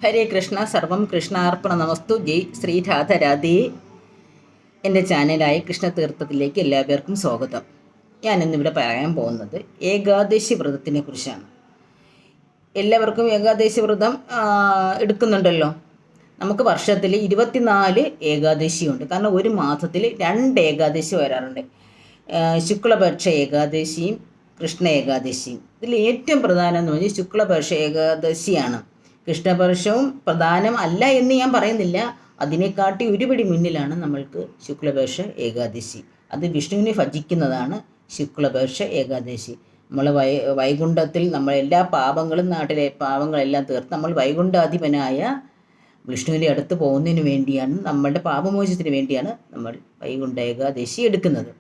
ഹരേ കൃഷ്ണ, സർവം കൃഷ്ണാർപ്പണ നമസ്തു. ജയ് ശ്രീ രാധരാധേ. എൻ്റെ ചാനലായ കൃഷ്ണതീർത്ഥത്തിലേക്ക് എല്ലാവർക്കും സ്വാഗതം. ഞാനിന്നിവിടെ പറയാൻ പോകുന്നത് ഏകാദശി വ്രതത്തിനെ കുറിച്ചാണ്. എല്ലാവർക്കും ഏകാദശി വ്രതം എടുക്കുന്നുണ്ടല്ലോ. നമുക്ക് വർഷത്തിൽ 24 ഏകാദശിയുണ്ട്. കാരണം ഒരു മാസത്തിൽ 2 ഏകാദശി വരാറുണ്ട്. ശുക്ലപക്ഷ ഏകാദശിയും കൃഷ്ണ ഏകാദശിയും. ഇതിൽ ഏറ്റവും പ്രധാനം എന്ന് പറഞ്ഞാൽ ശുക്ലപക്ഷ ഏകാദശിയാണ്. കൃഷ്ണപക്ഷവും പ്രധാനം അല്ല എന്ന് ഞാൻ പറയുന്നില്ല. അതിനെക്കാട്ടി ഒരുപടി മുന്നിലാണ് നമ്മൾക്ക് ശുക്ലപക്ഷ ഏകാദശി. അത് വിഷ്ണുവിനെ ഭജിക്കുന്നതാണ് ശുക്ലപക്ഷ ഏകാദശി. നമ്മൾ വൈകുണ്ഠത്തിൽ നമ്മൾ എല്ലാ പാപങ്ങളും, നാട്ടിലെ പാപങ്ങളെല്ലാം തീർത്ത് നമ്മൾ വൈകുണ്ഠാധിപനായ വിഷ്ണുവിൻ്റെ അടുത്ത് പോകുന്നതിന് വേണ്ടിയാണ്, നമ്മളുടെ പാപമോചനത്തിന് വേണ്ടിയാണ് നമ്മൾ വൈകുണ്ഠ ഏകാദശി എടുക്കുന്നത്.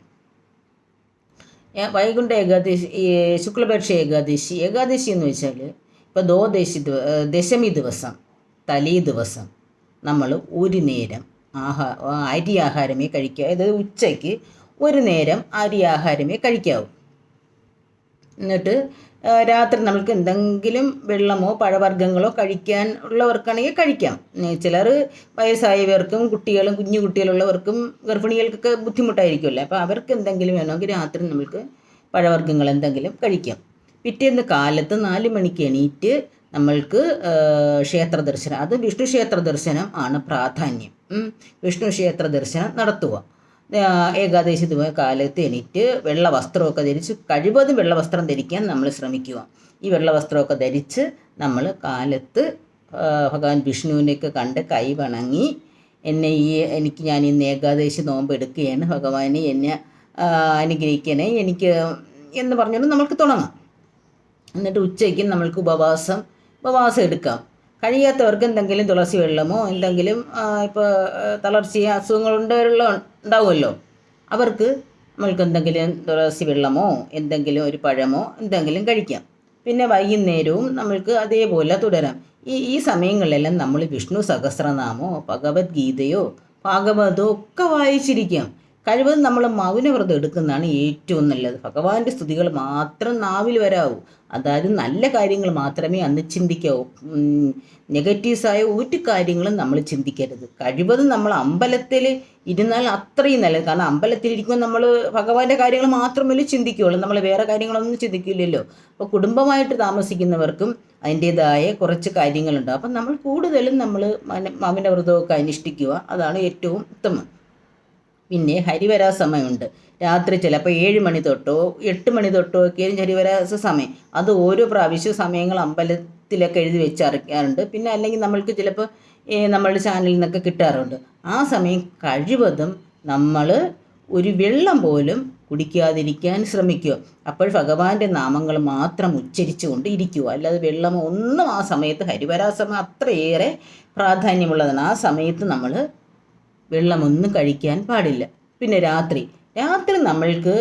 വൈകുണ്ഠ ഏകാദശി, ശുക്ലപക്ഷ ഏകാദശി എന്ന് വെച്ചാൽ ഇപ്പോൾ ദശമി ദിവസം, തലേ ദിവസം നമ്മൾ ഒരു നേരം അരി ആഹാരമേ കഴിക്കുക. അതായത് ഉച്ചയ്ക്ക് ഒരു നേരം അരി ആഹാരമേ കഴിക്കാവൂ. എന്നിട്ട് രാത്രി നമുക്ക് എന്തെങ്കിലും വെള്ളമോ പഴവർഗ്ഗങ്ങളോ കഴിക്കാൻ ഉള്ളവർക്കാണെങ്കിൽ കഴിക്കാം. ചിലർ വയസ്സായവർക്കും കുഞ്ഞു കുട്ടികളുള്ളവർക്കും ഗർഭിണികൾക്കൊക്കെ ബുദ്ധിമുട്ടായിരിക്കുമല്ലോ. അപ്പോൾ അവർക്ക് എന്തെങ്കിലും വേണമെങ്കിൽ രാത്രി നമുക്ക് പഴവർഗ്ഗങ്ങൾ എന്തെങ്കിലും കഴിക്കാം. പിറ്റേന്ന് കാലത്ത് 4 മണിക്ക് എണീറ്റ് നമ്മൾക്ക് ക്ഷേത്ര ദർശനം, അത് വിഷ്ണു ക്ഷേത്ര ദർശനം ആണ് പ്രാധാന്യം. വിഷ്ണു ക്ഷേത്ര ദർശനം നടത്തുക. ഏകാദശി കാലത്ത് എണീറ്റ് വെള്ള വസ്ത്രമൊക്കെ ധരിച്ച്, കഴിവതും വെള്ള വസ്ത്രം ധരിക്കാൻ നമ്മൾ ശ്രമിക്കുക. ഈ വെള്ള വസ്ത്രമൊക്കെ ധരിച്ച് നമ്മൾ കാലത്ത് ഭഗവാൻ വിഷ്ണുവിനെയൊക്കെ കണ്ട് കൈ വണങ്ങി, ഞാൻ ഇന്ന് ഏകാദശി നോമ്പ് എടുക്കുകയാണ്, ഭഗവാനെ എന്നെ അനുഗ്രഹിക്കണേ എനിക്ക് എന്ന് പറഞ്ഞുകൊണ്ട് നമ്മൾക്ക് തുടങ്ങാം. എന്നിട്ട് ഉച്ചയ്ക്ക് നമ്മൾക്ക് ഉപവാസം എടുക്കാം. കഴിയാത്തവർക്ക് എന്തെങ്കിലും തുളസി വെള്ളമോ എന്തെങ്കിലും, ഇപ്പോൾ തളർച്ചയോ ഉണ്ടാവുമല്ലോ, അവർക്ക് നമ്മൾക്ക് എന്തെങ്കിലും തുളസി വെള്ളമോ എന്തെങ്കിലും ഒരു പഴമോ എന്തെങ്കിലും കഴിക്കാം. പിന്നെ വൈകുന്നേരവും നമ്മൾക്ക് അതേപോലെ തുടരാം. ഈ സമയങ്ങളിലെല്ലാം നമ്മൾ വിഷ്ണു സഹസ്രനാമോ ഭഗവത്ഗീതയോ ഭാഗവതോ ഒക്കെ വായിച്ചിരിക്കാം. കഴിവതും നമ്മൾ മൗനവ്രതം എടുക്കുന്നതാണ് ഏറ്റവും നല്ലത്. ഭഗവാന്റെ സ്തുതികൾ മാത്രം നാവിൽ വരാവൂ. അതായത് നല്ല കാര്യങ്ങൾ മാത്രമേ അന്ന് ചിന്തിക്കാവൂ. നെഗറ്റീവ്സായ ഒരു കാര്യങ്ങളും നമ്മൾ ചിന്തിക്കരുത്. കഴിവതും നമ്മൾ അമ്പലത്തിൽ ഇരുന്നാൽ അത്രയും നല്ലത്. കാരണം അമ്പലത്തിൽ ഇരിക്കുമ്പോൾ നമ്മൾ ഭഗവാന്റെ കാര്യങ്ങൾ മാത്രമല്ലേ ചിന്തിക്കുകയുള്ളൂ, നമ്മൾ വേറെ കാര്യങ്ങളൊന്നും ചിന്തിക്കില്ലല്ലോ. അപ്പോൾ കുടുംബമായിട്ട് താമസിക്കുന്നവർക്കും അതിൻ്റേതായ കുറച്ച് കാര്യങ്ങളുണ്ട്. അപ്പം നമ്മൾ കൂടുതലും നമ്മൾ മൗനവ്രതമൊക്കെ അനുഷ്ഠിക്കുക, അതാണ് ഏറ്റവും ഉത്തമം. പിന്നെ ഹരിവരാ സമയമുണ്ട്. രാത്രി ചിലപ്പോൾ 7 മണി തൊട്ടോ 8 മണി തൊട്ടോ ഒക്കെയായിരിക്കും ഹരിവരാസ സമയം. അത് ഓരോ പ്രാവശ്യം സമയങ്ങൾ അമ്പലത്തിലൊക്കെ എഴുതി വെച്ച് അറിയിക്കാറുണ്ട്. പിന്നെ അല്ലെങ്കിൽ നമ്മൾക്ക് ചിലപ്പോൾ നമ്മളുടെ ചാനലിൽ നിന്നൊക്കെ കിട്ടാറുണ്ട്. ആ സമയം കഴിവതും നമ്മൾ ഒരു വെള്ളം പോലും കുടിക്കാതിരിക്കാൻ ശ്രമിക്കുക. അപ്പോൾ ഭഗവാന്റെ നാമങ്ങൾ മാത്രം ഉച്ചരിച്ചു കൊണ്ട് ഇരിക്കുക. അല്ലാതെ വെള്ളമോ ഒന്നും ആ സമയത്ത്, ഹരിവരാ സമയം അത്രയേറെ പ്രാധാന്യമുള്ളതാണ്. ആ സമയത്ത് നമ്മൾ വെള്ളമൊന്നും കഴിക്കാൻ പാടില്ല. പിന്നെ രാത്രി നമ്മൾക്ക്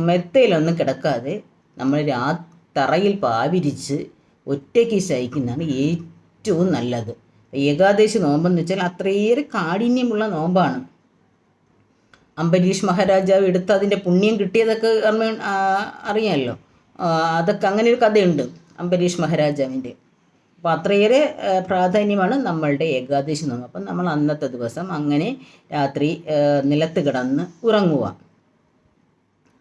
മെത്തയിലൊന്നും കിടക്കാതെ നമ്മൾ തറയിൽ പാവിരിച്ച് ഒറ്റയ്ക്ക് ശയിക്കുന്നതാണ് ഏറ്റവും നല്ലത്. ഏകാദശി നോമ്പെന്ന് വെച്ചാൽ അത്രയേറെ കാഠിന്യമുള്ള നോമ്പാണ്. അംബരീഷ് മഹാരാജാവ് എടുത്ത് അതിൻ്റെ പുണ്യം കിട്ടിയതൊക്കെ അറിയാമല്ലോ. അതൊക്കെ അങ്ങനെ ഒരു കഥയുണ്ട് അംബരീഷ് മഹാരാജാവിൻ്റെ. അപ്പോൾ അത്രയേറെ പ്രാധാന്യമാണ് നമ്മളുടെ ഏകാദശി നോമ്പ്. അപ്പം നമ്മൾ അന്നത്തെ ദിവസം അങ്ങനെ രാത്രി നിലത്ത് കിടന്ന് ഉറങ്ങുക.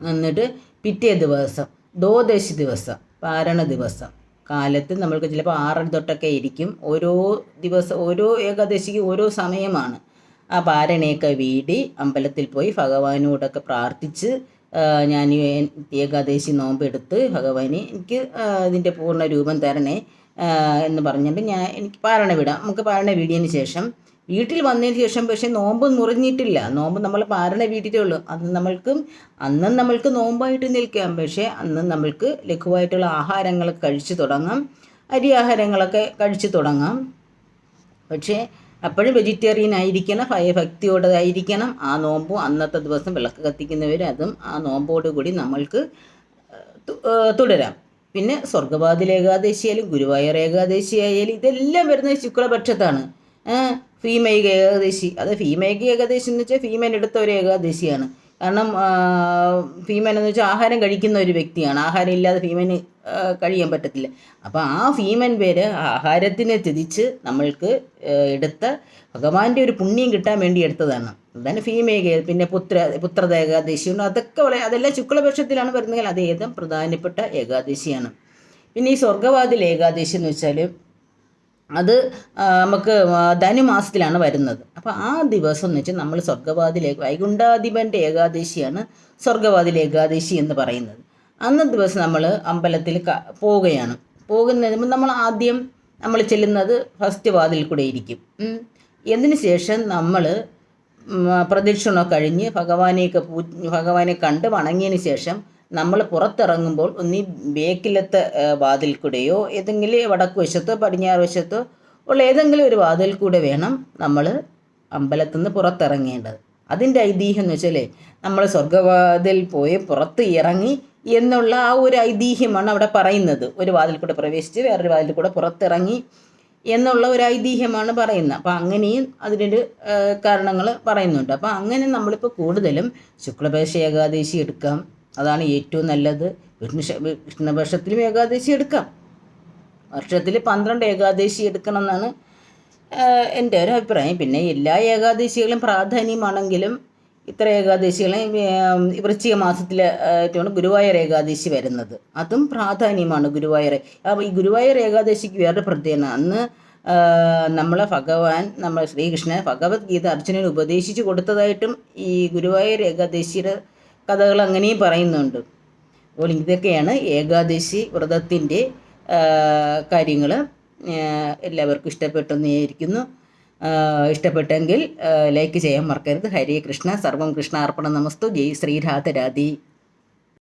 എന്നിട്ട് പിറ്റേ ദിവസം ദ്വാദശി ദിവസം, പാരണ ദിവസം കാലത്ത് നമ്മൾക്ക് ചിലപ്പോൾ 6 തൊട്ടൊക്കെ ഇരിക്കും. ഓരോ ഏകാദശിക്ക് ഓരോ സമയമാണ്. ആ പാരണയൊക്കെ വീടി അമ്പലത്തിൽ പോയി ഭഗവാനോടൊക്കെ പ്രാർത്ഥിച്ച്, ഞാൻ ഏകാദശി നോമ്പെടുത്ത് ഭഗവാനെ എനിക്ക് ഇതിൻ്റെ പൂർണ്ണ രൂപം തരണേ എന്ന് പറഞ്ഞിട്ട് എനിക്ക് പാരണ വിടാം. നമുക്ക് പാരണ വീടിയതിന് ശേഷം വീട്ടിൽ വന്നതിന് ശേഷം പക്ഷേ നോമ്പ് മുറിഞ്ഞിട്ടില്ല. നോമ്പ് നമ്മൾ പാരണ വീട്ടിലേ ഉള്ളൂ. അന്നും നമ്മൾക്ക് നോമ്പായിട്ട് നിൽക്കാം. പക്ഷേ അന്ന് നമ്മൾക്ക് ലഘുവായിട്ടുള്ള ആഹാരങ്ങളൊക്കെ കഴിച്ചു തുടങ്ങാം, അരി ആഹാരങ്ങളൊക്കെ കഴിച്ചു തുടങ്ങാം. പക്ഷേ അപ്പോഴും വെജിറ്റേറിയൻ ആയിരിക്കണം, ഭയഭക്തിയോടായിരിക്കണം. ആ നോമ്പും അന്നത്തെ ദിവസം വിളക്ക് കത്തിക്കുന്നവർ അതും ആ നോമ്പോടുകൂടി നമ്മൾക്ക് തുടരാം. പിന്നെ സ്വർഗവാതിൽ ഏകാദശി ആയാലും ഗുരുവായൂർ ഏകാദശി ആയാലും ഇതെല്ലാം വരുന്നത് ശുക്ലപക്ഷത്താണ്. ഭീമൈക ഏകാദശി, അത് ഭീമൈക ഏകാദശി എന്ന് വെച്ചാൽ ഭീമൻ എടുത്ത ഒരു ഏകാദശിയാണ്. കാരണം ഭീമൻ എന്ന് വെച്ചാൽ ആഹാരം കഴിക്കുന്ന ഒരു വ്യക്തിയാണ്. ആഹാരം ഇല്ലാതെ ഭീമന് കഴിയാൻ പറ്റത്തില്ല. അപ്പോൾ ആ ഭീമൻ പേര് ആഹാരത്തിനെ ത്യജിച്ച് നമ്മൾക്ക് എടുത്ത ഭഗവാന്റെ ഒരു പുണ്യം കിട്ടാൻ വേണ്ടി എടുത്തതാണ്. അതാണ് ഭീമേക. പിന്നെ പുത്രത ഏകാദശി ഉണ്ട്. അതൊക്കെ അതെല്ലാം ശുക്ലപക്ഷത്തിലാണ് വരുന്നത്. അത് ഏതും പ്രധാനപ്പെട്ട ഏകാദശിയാണ്. പിന്നെ ഈ സ്വർഗവാതിൽ ഏകാദശി എന്ന് വെച്ചാൽ അത് നമുക്ക് ധനുമാസത്തിലാണ് വരുന്നത്. അപ്പോൾ ആ ദിവസം എന്ന് വെച്ചാൽ നമ്മൾ സ്വർഗവാതിൽ വൈകുണ്ഠാധിപൻ്റെ ഏകാദശിയാണ് സ്വർഗവാതിൽ ഏകാദശി എന്ന് പറയുന്നത്. അന്ന് ദിവസം നമ്മൾ അമ്പലത്തിൽ പോവുകയാണ്. പോകുന്നതിന് നമ്മൾ ആദ്യം നമ്മൾ ചെല്ലുന്നത് ഫസ്റ്റ് വാതിൽ കൂടെ ഇരിക്കും. എന്നതിന് ശേഷം നമ്മൾ പ്രദക്ഷിണം കഴിഞ്ഞ് ഭഗവാനെ കണ്ട് വണങ്ങിയതിന് ശേഷം നമ്മൾ പുറത്തിറങ്ങുമ്പോൾ ഒന്നീ ബേക്കിലത്തെ വാതിൽ കൂടെയോ ഏതെങ്കിലും വടക്ക് വശത്തോ പടിഞ്ഞാറ് വശത്തോ ഉള്ള ഏതെങ്കിലും ഒരു വാതിൽ കൂടെ വേണം നമ്മൾ അമ്പലത്തിൽ നിന്ന് പുറത്തിറങ്ങേണ്ടത്. അതിൻ്റെ ഐതിഹ്യം എന്ന് വെച്ചാൽ നമ്മൾ സ്വർഗവാതിൽ പോയി പുറത്ത് ഇറങ്ങി എന്നുള്ള ആ ഒരു ഐതിഹ്യമാണ് അവിടെ പറയുന്നത്. ഒരു വാതിൽ കൂടെ പ്രവേശിച്ച് വേറൊരു വാതിൽ കൂടെ പുറത്തിറങ്ങി എന്നുള്ള ഒരു ഐതിഹ്യമാണ് പറയുന്നത്. അപ്പോൾ അങ്ങനെയും അതിനൊരു കാരണങ്ങൾ പറയുന്നുണ്ട്. അപ്പോൾ അങ്ങനെ നമ്മളിപ്പോൾ കൂടുതലും ശുക്ലപക്ഷ ഏകാദശി എടുക്കാം. അതാണ് ഏറ്റവും നല്ലത്. കൃഷ്ണപക്ഷത്തിലും ഏകാദശി എടുക്കാം. വർഷത്തിൽ 12 ഏകാദശി എടുക്കണം എന്നാണ് എൻ്റെ ഒരു അഭിപ്രായം. പിന്നെ എല്ലാ ഏകാദശികളും പ്രാധാന്യമാണെങ്കിലും ഇത്ര ഏകാദശികളും വൃശ്ചിക മാസത്തിലാണ് ഗുരുവായൂർ ഏകാദശി വരുന്നത്. അതും പ്രാധാന്യമാണ് ഗുരുവായൂർ. അപ്പോൾ ഈ ഗുരുവായൂർ ഏകാദശിക്ക് വേറൊരു പ്രത്യേകത, അന്ന് നമ്മൾ ശ്രീകൃഷ്ണൻ ഭഗവത്ഗീത അർജുനന് ഉപദേശിച്ച് കൊടുത്തതായിട്ടും ഈ ഗുരുവായൂർ ഏകാദശിയുടെ കഥകൾ അങ്ങനെയും പറയുന്നുണ്ട്. അപ്പോൾ ഇതൊക്കെയാണ് ഏകാദശി വ്രതത്തിൻ്റെ കാര്യങ്ങൾ. എല്ലാവർക്കും ഇഷ്ടപ്പെട്ടെന്ന് വിചാരിക്കുന്നു. ഇഷ്ടപ്പെട്ടെങ്കിൽ ലൈക്ക് ചെയ്യാൻ മറക്കരുത്. ഹരേ കൃഷ്ണ. സർവം കൃഷ്ണാർപ്പണ നമസ്തു. ജയ് ശ്രീരാധ രാധേ.